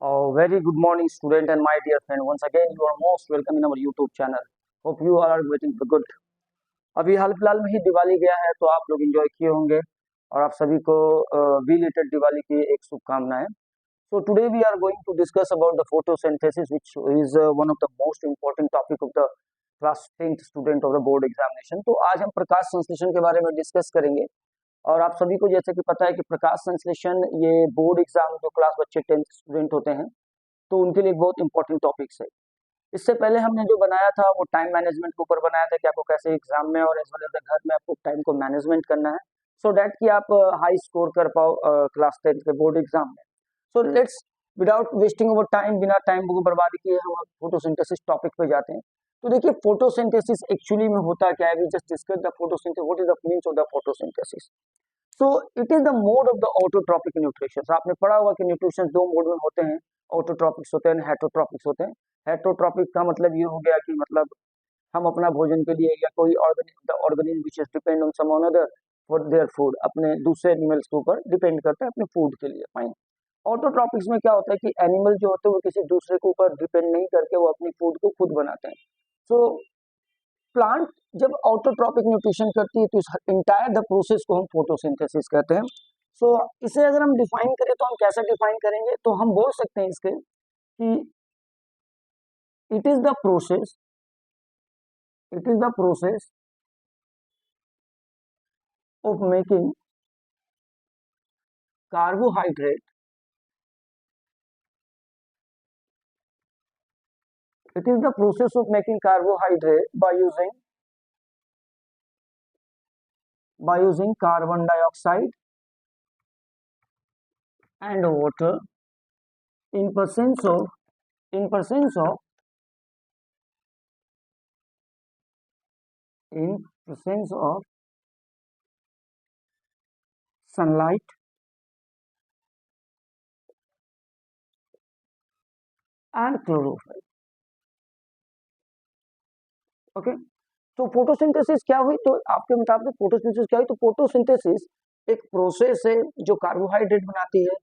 Very good morning, student and my dear friend. Once again, you are most welcome in our YouTube channel. Hope you all are waiting for good. अभी हाल फिलहाल में ही दिवाली गया है तो आप लोग enjoy किए होंगे और आप सभी को बिलेटेड दिवाली की एक शुभकामनाएं. So today we are going to discuss about the photosynthesis, which is one of the most important topic of the class 10th student of the board examination. तो आज हम प्रकाश संश्लेषण के बारे में डिस्कस करेंगे. और आप सभी को जैसे कि पता है कि प्रकाश संश्लेषण ये बोर्ड एग्जाम जो क्लास बच्चे 10th स्टूडेंट होते हैं तो उनके लिए बहुत इंपॉर्टेंट टॉपिक्स है. इससे पहले हमने जो बनाया था वो टाइम मैनेजमेंट के ऊपर बनाया था कि आपको कैसे एग्जाम में और एज वेल एज घर में आपको टाइम को मैनेजमेंट करना है सो डैट कि आप हाई स्कोर कर पाओ क्लास 10th के बोर्ड एग्जाम में. So let's without wasting over time, बिना टाइम को बर्बाद किए हम फोटोसिंथेसिस टॉपिक पे जाते हैं. तो देखिए फोटोसिंथेसिस एक्चुअली में होता क्या है. We just discuss the photosynthesis. What is the means of the photosynthesis. So it is the mode of the autotrophic nutrition. आपने पढ़ा होगा कि न्यूट्रिशन दो मोड में होते हैं. ऑटोट्रॉपिक्स होते हैं, हेटरोट्रॉपिक्स होते हैं. हेटरोट्रॉपिक का मतलब ये हो गया कि मतलब हम अपना भोजन के लिए या कोई organism which is depend on some another for their food, अपने दूसरे एनिमल्स के ऊपर डिपेंड करते हैं अपने फूड के लिए. फाइन. ऑटोट्रॉपिक्स में क्या होता है कि एनिमल जो होते हैं वो किसी दूसरे के ऊपर डिपेंड नहीं करके वो अपनी फूड को खुद बनाते हैं. सो प्लांट जब ऑटोट्रॉपिक न्यूट्रिशन करती है तो इस इंटायर द प्रोसेस को हम फोटोसिंथेसिस कहते हैं. सो इसे अगर हम डिफाइन करें तो हम कैसे डिफाइन करेंगे, तो हम बोल सकते हैं इसके कि it is the process of making carbohydrate. It is the process of making carbohydrate by using carbon dioxide and water in presence of in presence of in presence of sunlight and chlorophyll. Okay. तो photosynthesis क्या हुई, तो आपके मुताबिक photosynthesis क्या हुई, तो photosynthesis एक प्रोसेस है जो कार्बोहाइड्रेट बनाती है.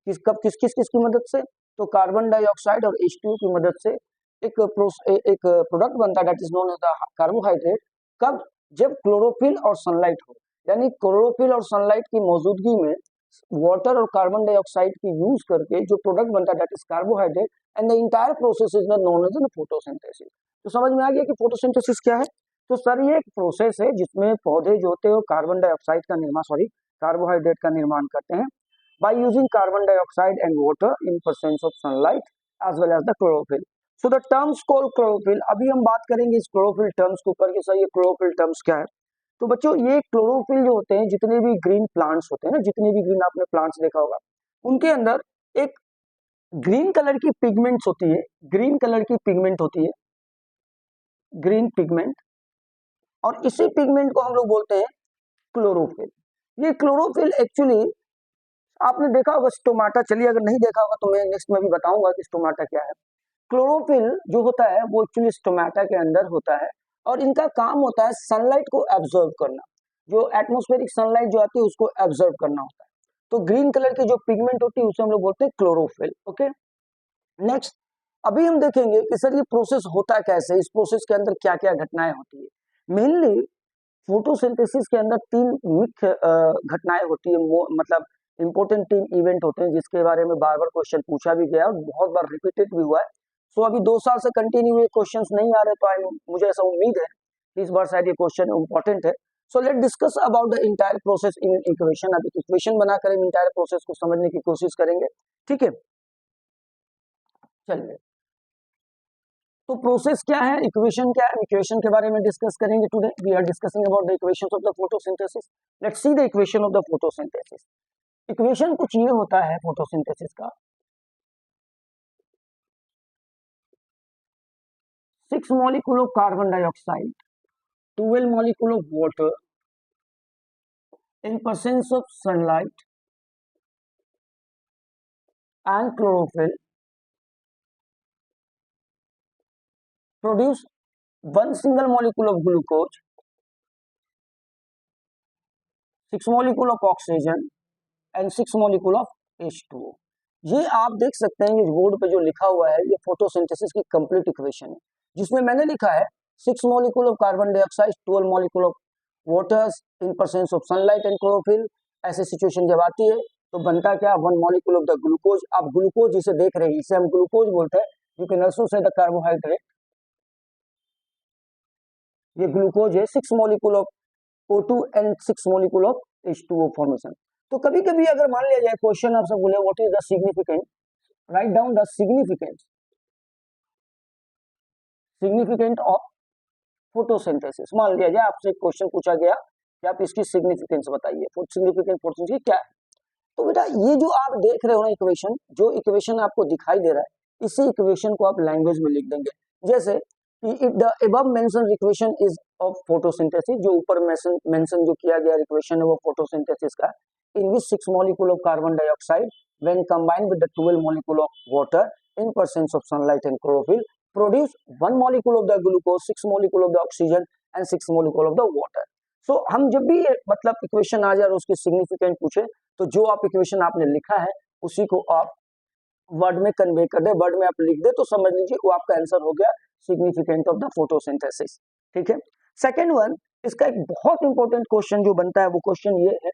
किस किस की मदद से, तो कार्बन डाइऑक्साइड और H2O की मदद से एक प्रोडक्ट बनता है that is known as the carbohydrate. कब, जब क्लोरोफिल और सनलाइट हो, यानी क्लोरोफिल और सनलाइट की मौजूदगी में वाटर और कार्बन डाइऑक्साइड की यूज करके जो प्रोडक्ट बनता है that is carbohydrate. And the entire process is known as the photosynthesis. तो समझ में आ गया कि फोटोसिंथेसिस क्या है. तो सर ये एक प्रोसेस है जिसमें पौधे जो होते हैं कार्बन डाइऑक्साइड का निर्माण कार्बोहाइड्रेट का निर्माण करते हैं by using carbon dioxide and water in presence of sunlight as well as the chlorophyll. So the terms called chlorophyll. अभी हम बात करेंगे इस क्लोरोफिल टर्म्स के ऊपर कि सर ये क्लोरोफिल टर्म्स क्या है. तो बच्चों ये क्लोरोफिल जो होते हैं, जितने भी ग्रीन प्लांट्स होते हैं ना, जितने भी ग्रीन आपने प्लांट्स देखा होगा, उनके अंदर एक ग्रीन कलर की पिगमेंट्स होती है. ग्रीन कलर की पिगमेंट होती है, ग्रीन पिगमेंट. और इसी पिगमेंट को हम लोग बोलते हैं क्लोरोफिल. ये क्लोरोफिल एक्चुअली आपने देखा होगा स्टोमाटा. चलिए अगर नहीं देखा होगा तो मैं नेक्स्ट में भी बताऊंगा कि स्टोमाटा क्या है. क्लोरोफिल जो होता है वो एक्चुअली स्टोमाटा के अंदर होता है और इनका काम होता है सनलाइट को एब्जॉर्ब करना. जो एटमॉस्फेरिक सनलाइट जो आती है उसको एब्जॉर्ब करना होता है. तो ग्रीन कलर की जो पिगमेंट होती है उसे हम लोग बोलते हैं क्लोरोफिल. ओके. नेक्स्ट अभी हम देखेंगे कि सर ये प्रोसेस होता कैसे, इस प्रोसेस के अंदर क्या क्या घटनाएं होती है. मेनली फोटोसिंथेसिस के अंदर तीन मुख्य घटनाएं होती है, मतलब इंपॉर्टेंट तीन इवेंट होते हैं जिसके बारे में बार बार क्वेश्चन पूछा भी गया और बहुत बार रिपीटेड भी हुआ है. सो अभी 2 साल से कंटिन्यू ये क्वेश्चंस नहीं आ रहे, तो मुझे ऐसा उम्मीद है कि इस बार शायद ये क्वेश्चन इंपॉर्टेंट है. So let discuss about the entire process in equation. अब इक्वेशन बनाकर हम इंटायर प्रोसेस को समझने की कोशिश करेंगे. ठीक है, चलिए. तो प्रोसेस क्या है, इक्वेशन क्या है, इक्वेशन के बारे में डिस्कस करेंगे. Today we are discussing about the equations of the photosynthesis. Let's see the equation of the photosynthesis. Equation कुछ ये होता है फोटोसिंथेसिस का. 6 molecule of carbon dioxide, 12 molecule of water in presence of sunlight and chlorophyll produce one single molecule of glucose, 6 molecule of oxygen and 6 molecule of H2O. ये आप देख सकते हैं, ये बोर्ड पे जो लिखा हुआ है ये फोटोसिंथेसिस की कंप्लीट इक्वेशन है, जिसमें मैंने लिखा है 6 molecule of carbon dioxide, 12 molecule of waters in presence of sunlight and chlorophyll. ऐसे सिचुएशन जब आती है तो बनता क्या, 1 मॉलिक्यूल ऑफ द ग्लूकोज। आप ग्लूकोज जिसे देख रहे हैं इसे हम ग्लूकोज बोलते हैं। You can also say the carbohydrate, ये ग्लूकोज है। 6 molecule of O2 and 6 molecule of H2O formation. तो कभी कभी अगर मान लिया जाए क्वेश्चन आपसे बोले what is the significant, write down the significant of photosynthesis. मान लिया जाए आपसे एक क्वेश्चन पूछा गया कि आप इसकी सिग्निफिकेंस बताइए, सिग्निफिकेंट फोटोसिंथेसिस क्या है। तो बेटा ये जो आप देख रहे हो ना इक्वेशन, जो इक्वेशन आपको दिखाई दे रहा है, इसी इक्वेशन को आप लैंग्वेज में लिख देंगे। जैसे the above mentioned equation is of photosynthesis, जो ऊपर मेंशन जो किया गया इक्वेशन है वो फोटोसिंथेसिस का, in which 6 molecule of carbon dioxide when combined with the 12 molecule of water in presence of sunlight and chlorophyll produce 1 molecule of the glucose, 6 molecule of the oxygen and 6 molecule of the water. So हम जब भी मतलब equation आ जाए और उसकी significant पूछे तो जो आप इक्वेशन आपने लिखा है उसी को आप वर्ड में कन्वे कर दे, वर्ड में आप लिख दे तो समझ लीजिए वो आपका आंसर हो गया सिग्निफिकेंट ऑफ द फोटोसिंथेसिस। ठीक है। सेकेंड वन, इसका एक बहुत इंपॉर्टेंट क्वेश्चन जो बनता है वो क्वेश्चन ये है,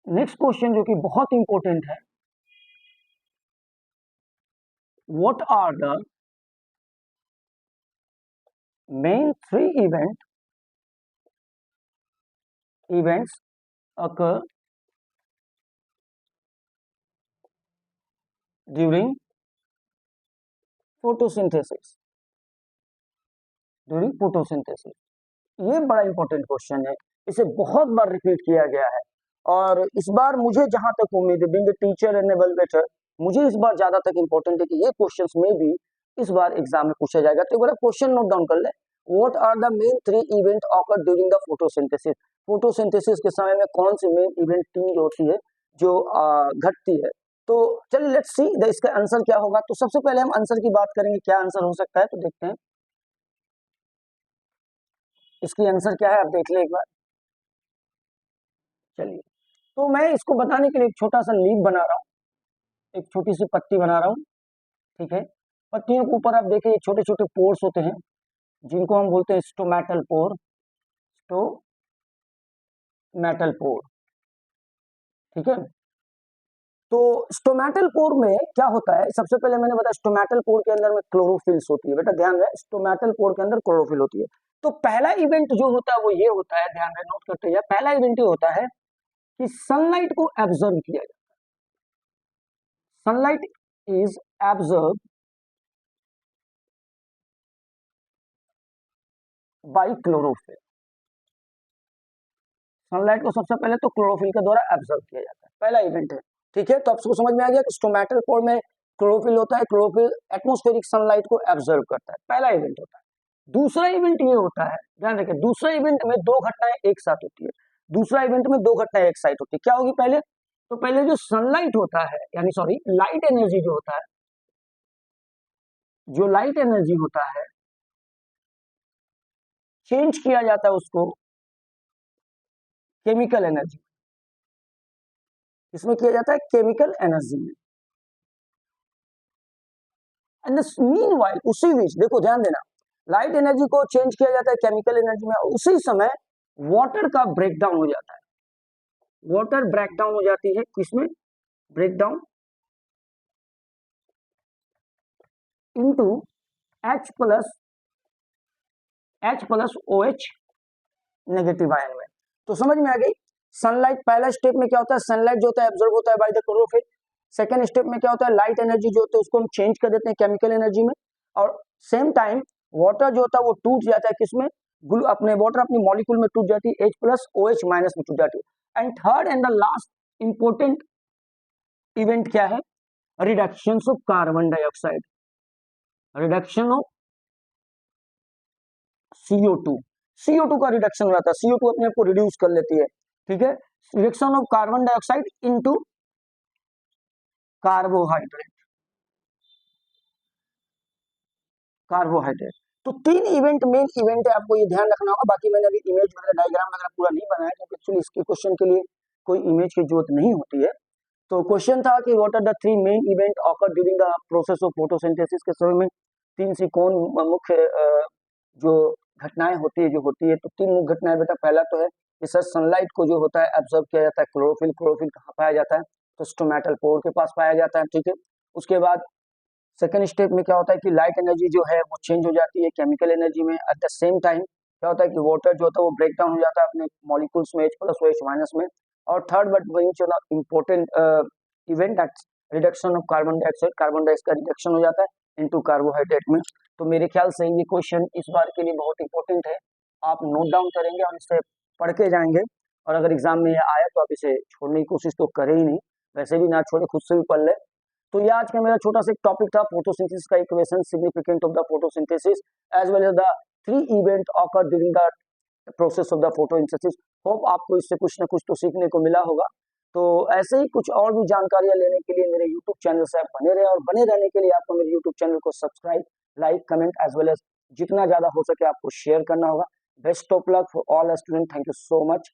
नेक्स्ट क्वेश्चन जो कि बहुत इंपॉर्टेंट है, what are the main 3 events occur during photosynthesis, ये बड़ा इंपॉर्टेंट क्वेश्चन है, इसे बहुत बार रिपीट किया गया है और इस बार मुझे जहां तक उम्मीद है, बीइंग अ टीचर एंड एवलुएटर, मुझे इस बार ज्यादा तक इंपॉर्टेंट है कि ये क्वेश्चंस में भी इस बार एग्जाम में पूछा जाएगा। तो एक बार क्वेश्चन नोट डाउन कर ले, what are the main 3 event occur during the photosynthesis. Photosynthesis के समय में कौन सी मेन इवेंट 3 जो होती है जो घटती है। तो चलिए लेट्स सी इसका आंसर क्या होगा। तो सबसे पहले हम आंसर की बात करेंगे, क्या आंसर हो सकता है, तो देखते हैं इसकी आंसर क्या है, आप देख ले एक बार। चलिए, तो मैं इसको बताने के लिए एक छोटा सा लीफ बना रहा हूँ, एक छोटी सी पत्ती बना रहा हूँ। ठीक है, पत्तियों के ऊपर आप देखिए छोटे छोटे पोर्स होते हैं जिनको हम बोलते हैं स्टोमेटल पोर, स्टोमेटल पोर। ठीक है, तो स्टोमेटल पोर में क्या होता है, सबसे पहले मैंने बताया स्टोमेटल पोर के अंदर में क्लोरोफिल्स होती है। बेटा ध्यान रहे, स्टोमेटल पोर के अंदर क्लोरोफिल होती है। तो पहला इवेंट जो होता है वो ये होता है, ध्यान रहे, नोट करते हैं, पहला इवेंट ये होता है कि सनलाइट को एब्जॉर्ब किया जाता है। Sunlight is absorb by chlorophyll. Sunlight को सबसे पहले तो क्लोरोफिल के द्वारा एब्जॉर्ब किया जाता है, पहला इवेंट है। ठीक है, तो आपको समझ में आ गया कि स्टोमेटल पोर में क्लोरोफिल होता है, क्लोरोफिल एटमॉस्फेरिक सनलाइट को एब्जॉर्ब करता है, पहला इवेंट होता है। दूसरा इवेंट ये होता है, ध्यान रखिए, दूसरा इवेंट में 2 घटनाएं एक साथ होती है। दूसरा इवेंट में 2 घटनाएं एक साथ होती है। क्या होगी पहले, तो पहले जो सनलाइट होता है, यानी सॉरी लाइट एनर्जी जो होता है, जो लाइट एनर्जी होता है चेंज किया जाता है उसको केमिकल एनर्जी। इसमें किया जाता है केमिकल एनर्जी में। एंड मीनवाइल, उसी बीच देखो ध्यान देना, लाइट एनर्जी को चेंज किया जाता है केमिकल एनर्जी में, उसी समय वाटर का ब्रेकडाउन हो जाता है। वाटर ब्रेकडाउन हो जाती है किसमें, breakdown into H plus OH negative ion में। तो समझ में आ गई, सनलाइट पहला स्टेप में क्या होता है, सनलाइट जो होता है एब्जॉर्ब होता है by the chlorophyll. Second step में क्या होता है, लाइट एनर्जी जो होती है उसको हम चेंज कर देते हैं केमिकल एनर्जी में, और सेम टाइम वाटर जो होता है वो टूट जाता है किसमें, अपने वाटर अपनी मॉलिक्यूल में टूट जाती है, H प्लस OH माइनस में टूट जाती है। And third and the last important event क्या है, reduction of carbon dioxide, reduction of CO2 का रिडक्शन हो जाता है, CO2 अपने आप को रिड्यूस कर लेती है। ठीक है, reduction of carbon dioxide into carbohydrate, तो 3 इवेंट मेन इवेंट है, आपको ये ध्यान रखना होगा। बाकी मैंने अभी इमेज वगैरह डायग्राम वगैरह पूरा नहीं बनाया क्योंकि एक्चुअली इसके क्वेश्चन के लिए कोई इमेज की जरूरत नहीं होती है। तो क्वेश्चन था कि what are the 3 main event occur during the process of photosynthesis के समय में 3 सी कौन मुख्य जो घटनाएं होती है। तो 3 मुख्य घटनाएं बेटा, पहला तो है कि सनलाइट को जो होता है एब्जॉर्ब किया जाता है क्लोरोफिल। क्लोरोफिल कहाँ पाया जाता है? तो स्टोमेटल पोर के पास पाया जाता है, ठीक है। उसके बाद सेकेंड स्टेप में क्या होता है कि लाइट एनर्जी जो है वो चेंज हो जाती है केमिकल एनर्जी में। एट द सेम टाइम क्या होता है कि वाटर जो होता है वो ब्रेक डाउन हो जाता है अपने मॉलिक्यूल्स में, H+ और H- में। और थर्ड बट वही important event reduction of carbon dioxide, carbon dioxide का रिडक्शन हो जाता है इनटू कार्बोहाइड्रेट में। तो मेरे ख्याल से ये क्वेश्चन इस बार के लिए बहुत इंपॉर्टेंट है, आप नोट डाउन करेंगे और इसे पढ़ के जाएंगे। और अगर एग्जाम में ये आया तो आप इसे छोड़ने की कोशिश तो करें ही नहीं, वैसे भी ना छोड़े, खुद से भी पढ़ ले। तो ये आज का मेरा छोटा सा टॉपिक था, फोटोसिंथेसिस का equation, significant of the photosynthesis as well as the 3 event occur during the process of the photosynthesis. Hope आपको इससे कुछ ना कुछ तो सीखने को मिला होगा। तो ऐसे ही कुछ और भी जानकारियां लेने के लिए मेरे यूट्यूब चैनल से आप बने रहे, और बने रहने के लिए आपको मेरे यूट्यूब चैनल को subscribe, like, comment as well as जितना ज्यादा हो सके आपको शेयर करना होगा। Best of luck for all student, thank you so much.